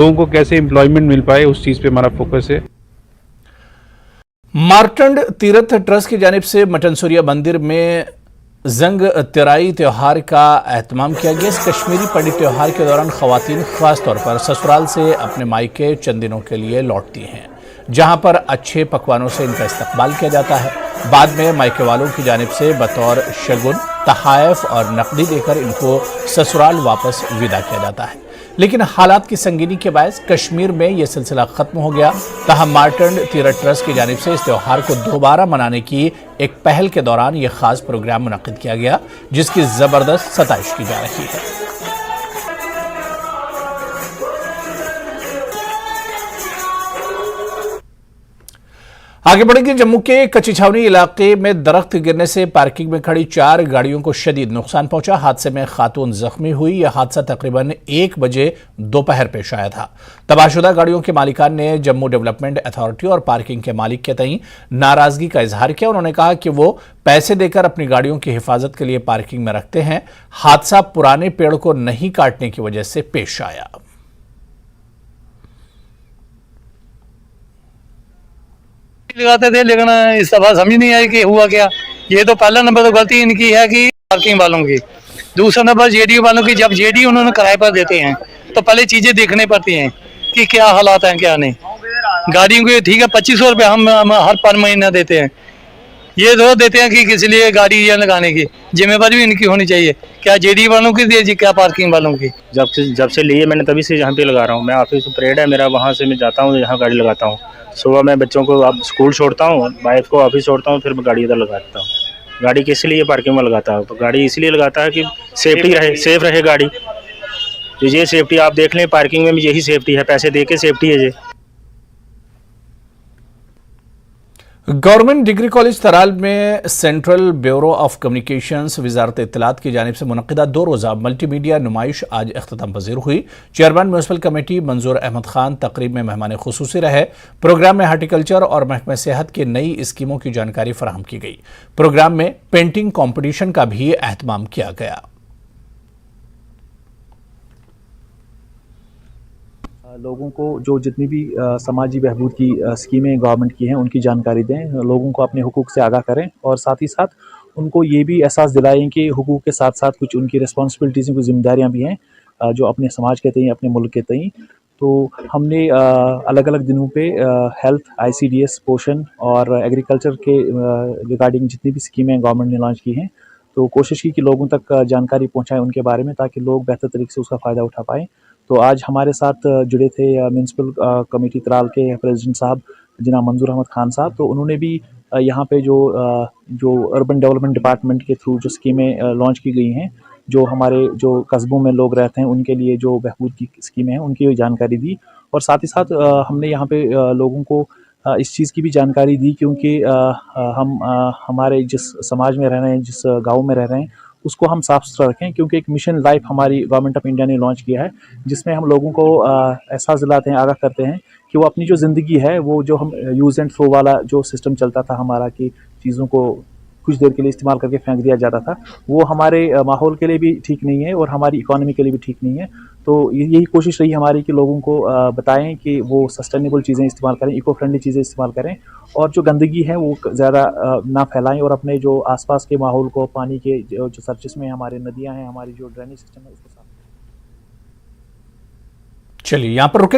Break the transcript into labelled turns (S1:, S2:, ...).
S1: लोगों को कैसे एम्प्लॉयमेंट मिल पाए, उस चीज़ पे हमारा फोकस है।
S2: मार्टंड तीर्थ ट्रस्ट की जानिब से मटन सूर्या मंदिर में जंग तेराई त्यौहार का एहतमाम किया गया। इस कश्मीरी पंडित त्यौहार के दौरान खवातीन खास तौर पर ससुराल से अपने मायके चंद दिनों के लिए लौटती हैं, जहां पर अच्छे पकवानों से इनका इस्तकबाल किया जाता है। बाद में मायके वालों की जानिब से बतौर शगुन तहाइफ और नकदी देकर इनको ससुराल वापस विदा किया जाता है। लेकिन हालात की संगीनी के बायस कश्मीर में यह सिलसिला खत्म हो गया। ताहम मार्टंड तीर्थ ट्रस्ट की जानिब से इस त्यौहार को दोबारा मनाने की एक पहल के दौरान यह खास प्रोग्राम मुनक्किद किया गया, जिसकी जबरदस्त सताइश की जा रही है। आगे बढ़ेंगे। जम्मू के कच्ची छावनी इलाके में दरख्त गिरने से पार्किंग में खड़ी 4 गाड़ियों को शदीद नुकसान पहुंचा। हादसे में खातून जख्मी हुई। यह हादसा तकरीबन 1 बजे दोपहर पेश आया था। तबाहशुदा गाड़ियों के मालिकान ने जम्मू डेवलपमेंट अथॉरिटी और पार्किंग के मालिक के तई नाराजगी का इजहार किया। उन्होंने कहा कि वो पैसे देकर अपनी गाड़ियों की हिफाजत के लिए पार्किंग में रखते हैं। हादसा पुराने पेड़ को नहीं काटने की वजह से पेश आया।
S3: लगाते थे, लेकिन इस दफा समझ नहीं आई कि हुआ क्या। ये तो पहला नंबर तो गलती इनकी है कि पार्किंग वालों की। दूसरा नंबर जेडी वालों की। जब जेडी उन्होंने किराए पर देते हैं तो पहले चीजें देखनी पड़ती हैं कि क्या हालात हैं क्या नहीं। गाड़ियों के ठीक है 2500 रुपये हम हर पर महीना देते हैं। ये तो देते हैं कि किस लिए गाड़ी ये लगाने की जिम्मेवारी भी इनकी होनी चाहिए। क्या जेडी वालों की दी, क्या पार्किंग वालों की।
S4: जब से लिए मैंने तभी से यहाँ पे लगा रहा हूँ। मैं ऑफिस परेड है मेरा, वहाँ से मैं जाता हूँ, यहाँ गाड़ी लगाता हूँ। सुबह मैं बच्चों को अब स्कूल छोड़ता हूँ, वाइफ को ऑफिस छोड़ता हूँ, फिर मैं गाड़ी इधर लगाता हूँ। गाड़ी किस लिए पार्किंग में लगाता हूँ? तो गाड़ी इसलिए लगाता है कि सेफ्टी रहे, सेफ रहे गाड़ी। तो ये सेफ्टी आप देख लें, पार्किंग में भी यही सेफ्टी है, पैसे दे के सेफ्टी है ये।
S2: गवर्नमेंट डिग्री कॉलेज तराल में सेंट्रल ब्यूरो ऑफ कम्युनिकेशंस वजारत इत्तलात की जानिब से मुनक्किदा 2 रोज़ा मल्टीमीडिया नुमाइश आज अख्ताम पजीर हुई। चेयरमैन म्यूनसिपल कमेटी मंजूर अहमद खान तकरीब में मेहमान खुसूसी रहे। प्रोग्राम में हार्टिकल्चर और महकमा सेहत की नई स्कीमों की जानकारी फराहम की गई। प्रोग्राम में पेंटिंग कॉम्पिटिशन का भी एहतमाम किया गया।
S5: लोगों को जो जितनी भी समाजी बहबूद की स्कीमें गवर्नमेंट की हैं उनकी जानकारी दें, लोगों को अपने हुकूक से आगाह करें और साथ ही साथ उनको ये भी एहसास दिलाएं कि हुकूक के साथ साथ कुछ उनकी रिस्पॉन्सिबिलिटीज़, कुछ जिम्मेदारियां भी हैं जो अपने समाज के तई, अपने मुल्क के तई। तो हमने अलग अलग दिनों पे हेल्थ, ICDS, पोषण और एग्रीकल्चर के रिगार्डिंग जितनी भी स्कीमें गवर्नमेंट ने लॉन्च की हैं, तो कोशिश की कि लोगों तक जानकारी पहुँचाएँ उनके बारे में, ताकि लोग बेहतर तरीके से उसका फ़ायदा उठा पाएँ। तो आज हमारे साथ जुड़े थे म्यूनसिपल कमेटी तराल के प्रेसिडेंट साहब जनाब मंजूर अहमद खान साहब। तो उन्होंने भी यहाँ पे जो अर्बन डेवलपमेंट डिपार्टमेंट के थ्रू जो स्कीमें लॉन्च की गई हैं, जो हमारे जो कस्बों में लोग रहते हैं उनके लिए जो बहबूद की स्कीमें हैं उनकी जानकारी दी। और साथ ही साथ हमने यहाँ पे लोगों को इस चीज़ की भी जानकारी दी, क्योंकि हम हमारे जिस समाज में रह रहे हैं, जिस गाँव में रह रहे हैं, उसको हम साफ़ सुथरा रखें। क्योंकि एक मिशन लाइफ हमारी गवर्नमेंट ऑफ इंडिया ने लॉन्च किया है, जिसमें हम लोगों को एहसास दिलाते हैं, आगाह करते हैं कि वो अपनी जो ज़िंदगी है, वो जो हम यूज़ एंड थ्रो वाला जो सिस्टम चलता था हमारा, कि चीज़ों को कुछ देर के लिए इस्तेमाल करके फेंक दिया जाता था, वो हमारे माहौल के लिए भी ठीक नहीं है और हमारी इकोनॉमी के लिए भी ठीक नहीं है। तो यही कोशिश रही हमारी कि लोगों को बताएं कि वो सस्टेनेबल चीज़ें इस्तेमाल करें, इको फ्रेंडली चीज़ें इस्तेमाल करें और जो गंदगी है वो ज़्यादा ना फैलाएं और अपने जो आसपास के माहौल को, पानी के जो सरचश्मे हैं, हमारे नदियां हैं, हमारी जो ड्रेनेज सिस्टम है, उसको साफ।
S2: चलिए, यहां पर रुके।